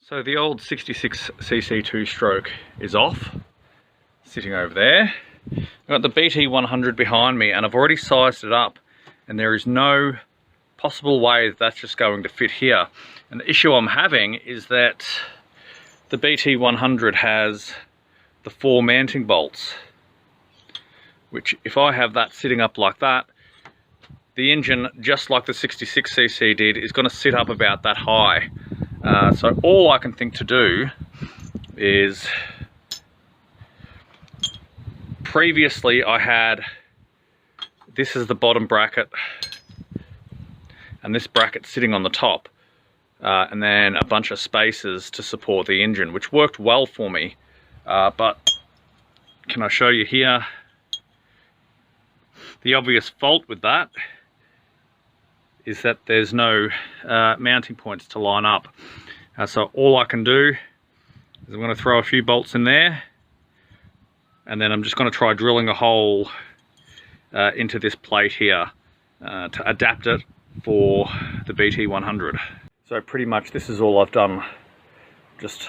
So the old 66cc 2-stroke is off, sitting over there. I've got the BT100 behind me and I've already sized it up, and there is no possible way that that's just going to fit here. And the issue I'm having is that the BT100 has the 4 mounting bolts, which if I have that sitting up like that, the engine, just like the 66cc did, is going to sit up about that high. So all I can think to do is, previously I had, this is the bottom bracket and this bracket sitting on the top, and then a bunch of spacers to support the engine, which worked well for me. But can I show you here the obvious fault with that is that there's no mounting points to line up. So all I can do is I'm going to throw a few bolts in there, and then I'm just going to try drilling a hole into this plate here to adapt it for the BT100. So pretty much this is all I've done. Just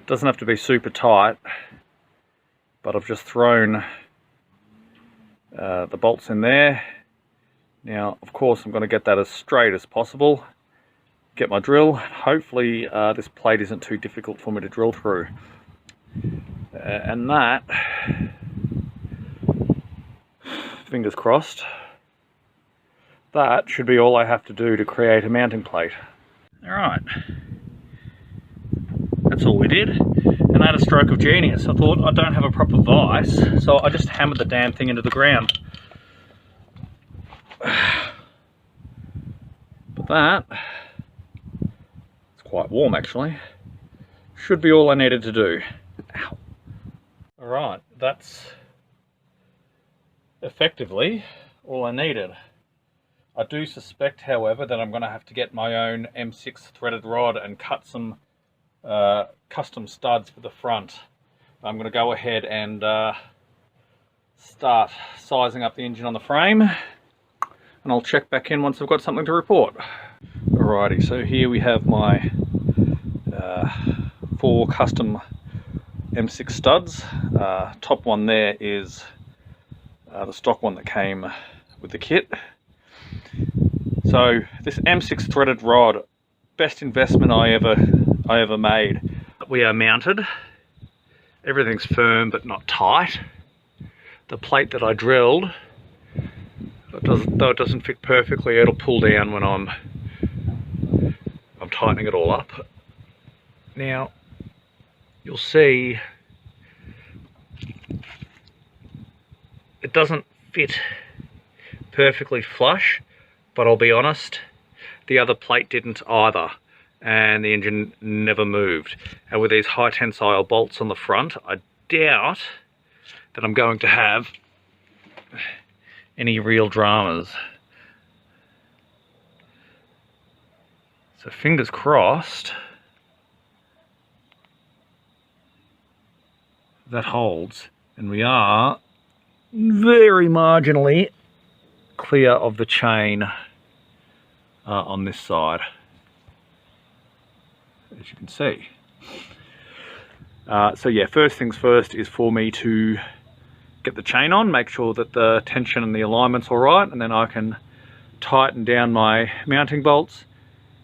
doesn't have to be super tight, but I've just thrown the bolts in there. Now, of course, I'm going to get that as straight as possible. Get my drill. Hopefully this plate isn't too difficult for me to drill through. And that, fingers crossed, that should be all I have to do to create a mounting plate. Alright, that's all we did. And I had a stroke of genius. I thought, I don't have a proper vise, so I just hammered the damn thing into the ground. But that, it's quite warm actually, should be all I needed to do. Ow. Alright, that's effectively all I needed. I do suspect, however, that I'm going to have to get my own M6 threaded rod and cut some custom studs for the front. I'm going to go ahead and start sizing up the engine on the frame, and I'll check back in once I've got something to report. Alrighty, so here we have my 4 custom M6 studs. Top one there is the stock one that came with the kit. So this M6 threaded rod, best investment I ever made. We are mounted. Everything's firm but not tight. The plate that I drilled, though it doesn't fit perfectly, it'll pull down when I'm tightening it all up. Now you'll see it doesn't fit perfectly flush, but I'll be honest, the other plate didn't either, and the engine never moved. And with these high tensile bolts on the front, I doubt that I'm going to have any real dramas. So fingers crossed that holds, and we are very marginally clear of the chain on this side, as you can see. So yeah, first things first is for me to get the chain on, make sure that the tension and the alignment's all right, and then I can tighten down my mounting bolts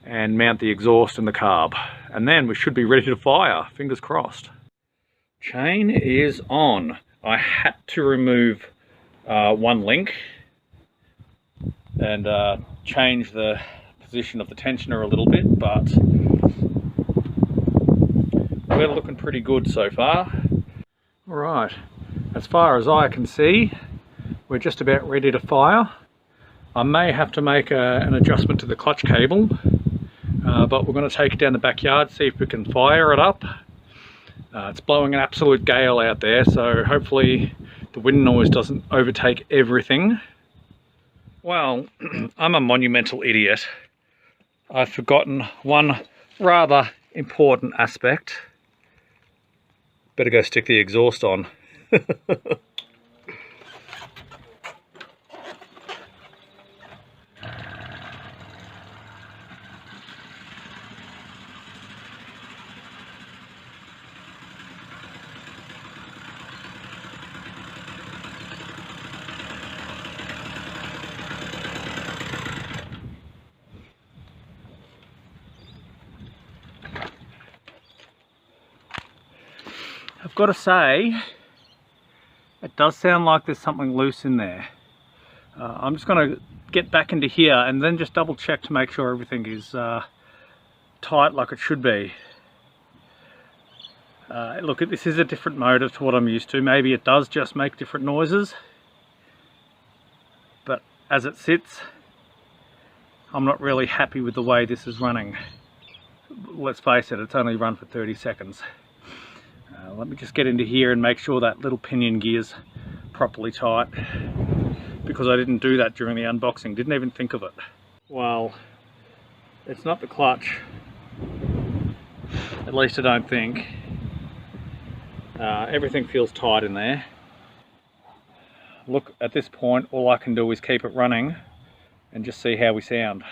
and mount the exhaust and the carb, and then we should be ready to fire, fingers crossed. Chain is on. I had to remove one link and change the position of the tensioner a little bit, but we're looking pretty good so far. Alright, as far as I can see, we're just about ready to fire. I may have to make an adjustment to the clutch cable, but we're going to take it down the backyard, see if we can fire it up. It's blowing an absolute gale out there, so hopefully the wind noise doesn't overtake everything. Well, I'm a monumental idiot. I've forgotten one rather important aspect. Better go stick the exhaust on. got to say, it does sound like there's something loose in there. I'm just going to get back into here and then just double check to make sure everything is tight like it should be. Look, this is a different motor to what I'm used to. Maybe it does just make different noises, but as it sits, I'm not really happy with the way this is running. Let's face it, it's only run for 30 seconds. Let me just get into here and make sure that little pinion gear's properly tight, because I didn't do that during the unboxing, didn't even think of it. Well, it's not the clutch, at least I don't think. Everything feels tight in there. Look, at this point all I can do is keep it running and just see how we sound.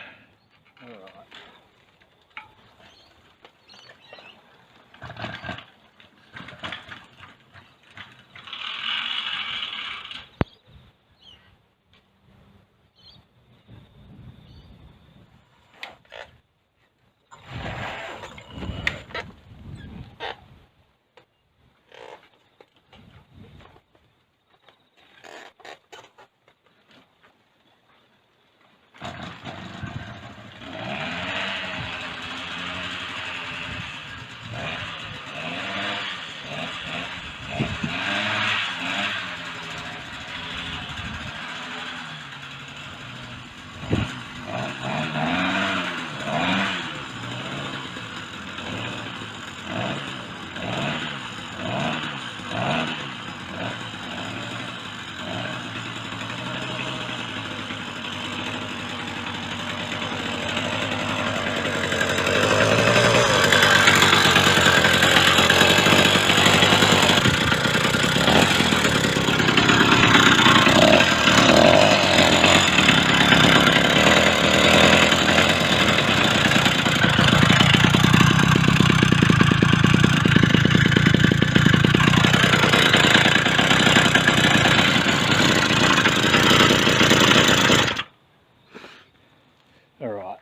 Alright,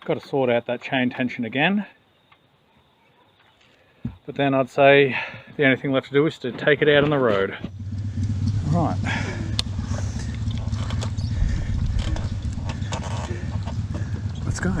got to sort out that chain tension again, but then I'd say the only thing left to do is to take it out on the road. Right. Let's go.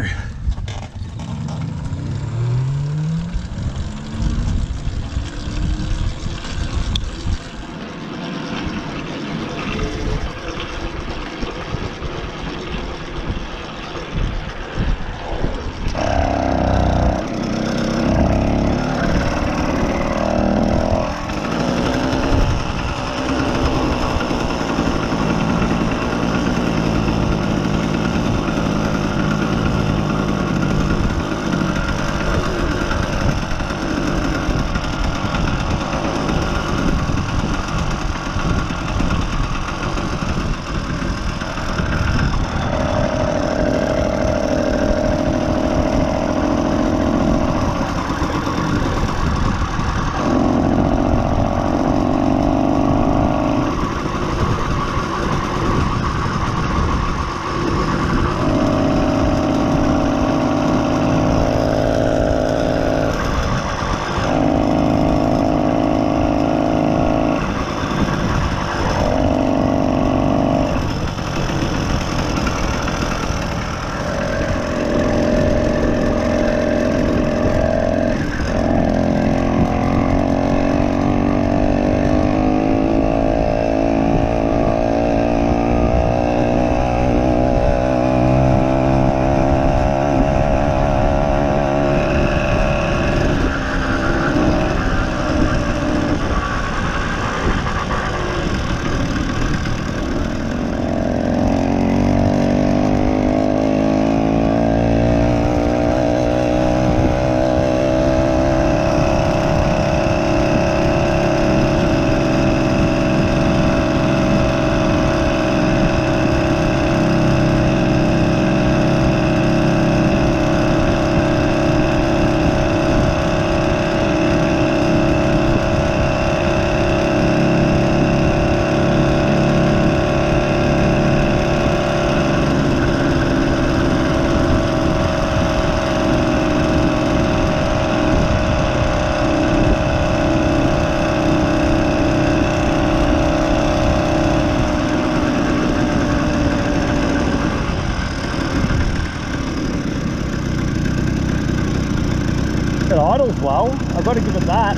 idles well, I've got to give it that.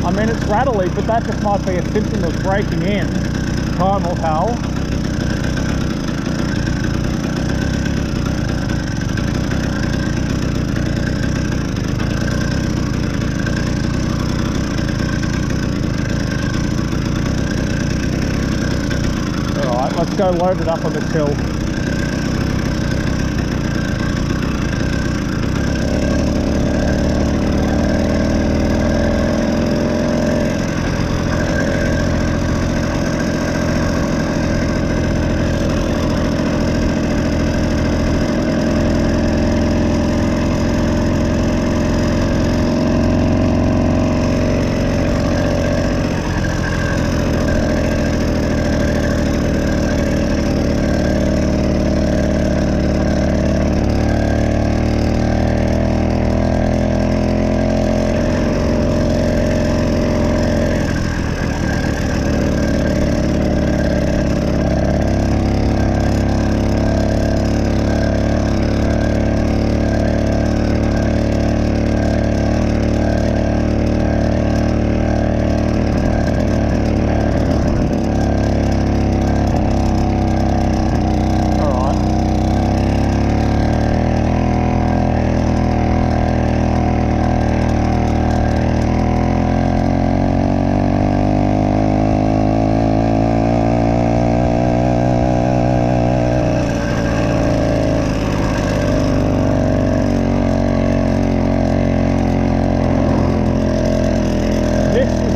I mean, it's rattly, but that just might be a symptom of breaking in. Time will tell. Alright, let's go load it up on the till.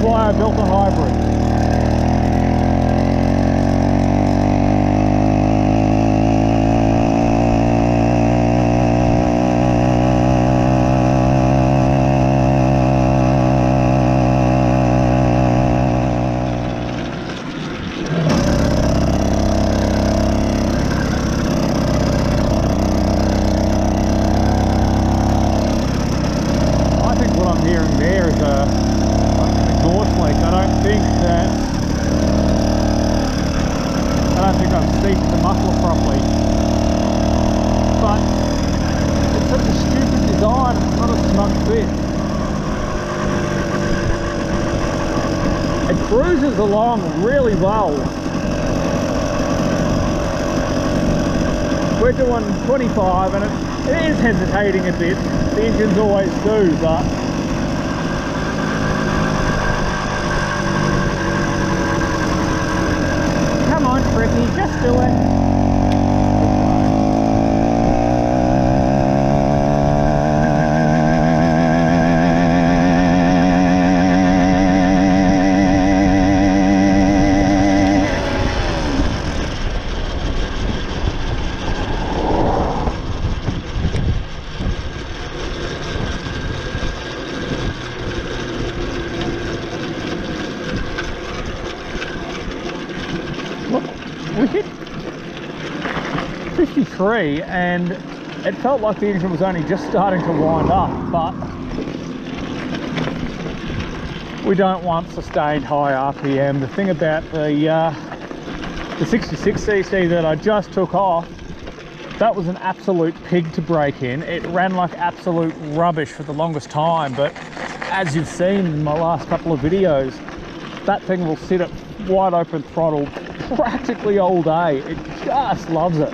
Why I built a hybrid. I think what I'm hearing there is I don't think I've seated the muffler properly, but it's such a stupid design, it's not a snug fit. It cruises along really well. We're doing 25 and it is hesitating a bit, the engines always do, but Ricky, just do it. We hit 53 and it felt like the engine was only just starting to wind up, but we don't want sustained high RPM. The thing about the 66cc that I just took off, that was an absolute pig to break in. It ran like absolute rubbish for the longest time, but as you've seen in my last couple of videos, that thing will sit at wide open throttle practically all day. It just loves it.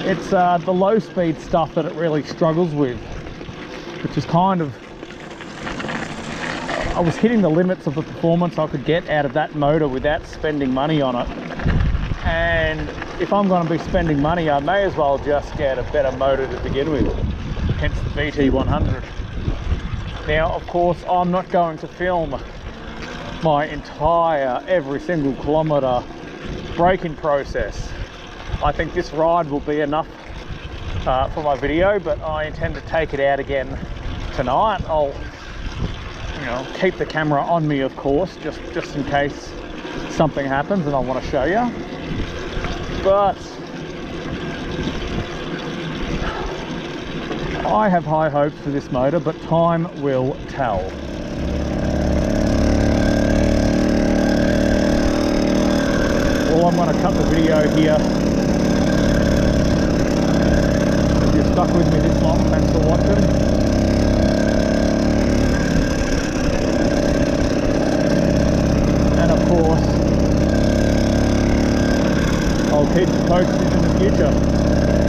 It's the low speed stuff that it really struggles with, which is kind of, I was hitting the limits of the performance I could get out of that motor without spending money on it. And if I'm going to be spending money, I may as well just get a better motor to begin with, hence the BT100. Now, of course, I'm not going to film my entire every single kilometre braking process. I think this ride will be enough for my video, but I intend to take it out again tonight. I'll, you know, keep the camera on me, of course, just in case something happens and I want to show you. But I have high hopes for this motor, but time will tell. Well, I'm going to cut the video here. If you're stuck with me this long, thanks for watching. I'll keep you posted in the future.